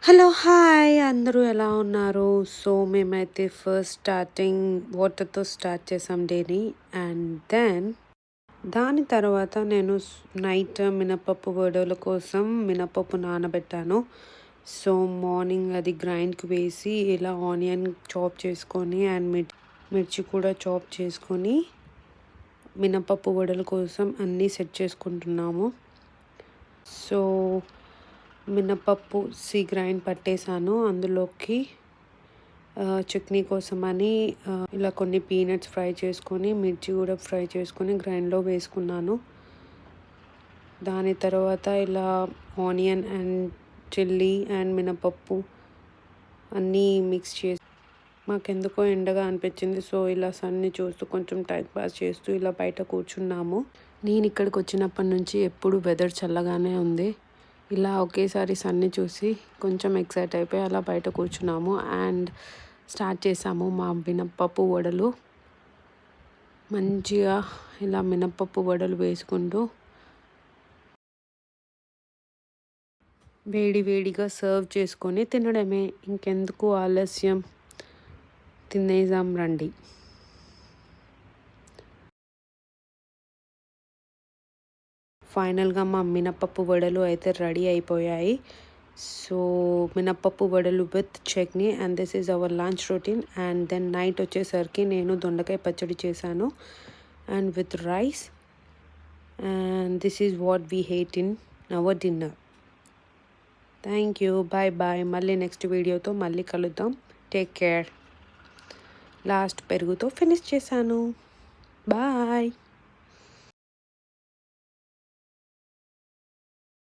Hello hi అందరూ ఎలా ఉన్నారు? సో మేమైతే ఫస్ట్ స్టార్టింగ్ వాటర్తో స్టార్ట్ చేసాం డేని. అండ్ దెన్ దాని తర్వాత నేను నైట్ మినపప్పు వడల కోసం మినపప్పు నానబెట్టాను. సో మార్నింగ్ అది గ్రైండ్కి వేసి ఇలా ఆనియన్ చాప్ చేసుకొని అండ్ మిర్చి కూడా చాప్ చేసుకొని మినపప్పు వడల కోసం అన్నీ సెట్ చేసుకుంటున్నాము. సో మినపప్పు గ్రైండ్ పట్టేసాను. అందులోకి చట్నీ కోసమని ఇలా కొన్ని పీనట్స్ ఫ్రై చేసుకొని మిర్చి కూడా ఫ్రై చేసుకొని గ్రైండ్లో వేసుకున్నాను. దాని తర్వాత ఇలా ఆనియన్ అండ్ చిల్లీ అండ్ మినపప్పు అన్నీ మిక్స్ చేసి మాకెందుకో ఎండగా అనిపించింది. సో ఇలా సన్ని చూస్తూ కొంచెం టైం పాస్ చేస్తూ ఇలా బయట కూర్చున్నాము. నేను ఇక్కడికి వచ్చినప్పటి నుంచి ఎప్పుడు వెదర్ చల్లగానే ఉంది. ఇలా ఒకేసారి సన్ని చూసి కొంచెం ఎక్సైట్ అయిపోయి అలా బయట కూర్చున్నాము అండ్ స్టార్ట్ చేసాము మా మినప్పప్పు వడలు. మంచిగా ఇలా మినప్పప్పు వడలు వేసుకుంటూ వేడిగా సర్వ్ చేసుకొని తినడమే. ఇంకెందుకు ఆలస్యం, తినేసాం రండి. ఫైనల్గా మా మినపప్పు వడలు అయితే రెడీ అయిపోయాయి. సో మినపప్పు వడలు with chutney and this is our lunch routine. And then night వచ్చేసరికి నేను దొండకాయ పచ్చడి చేశాను and with rice. And this is what we had in our dinner. Thank you, bye bye. మళ్ళీ నెక్స్ట్ వీడియోతో మళ్ళీ కలుద్దాం. Take care. లాస్ట్ పెరుగుతో ఫినిష్ చేశాను. బాయ్.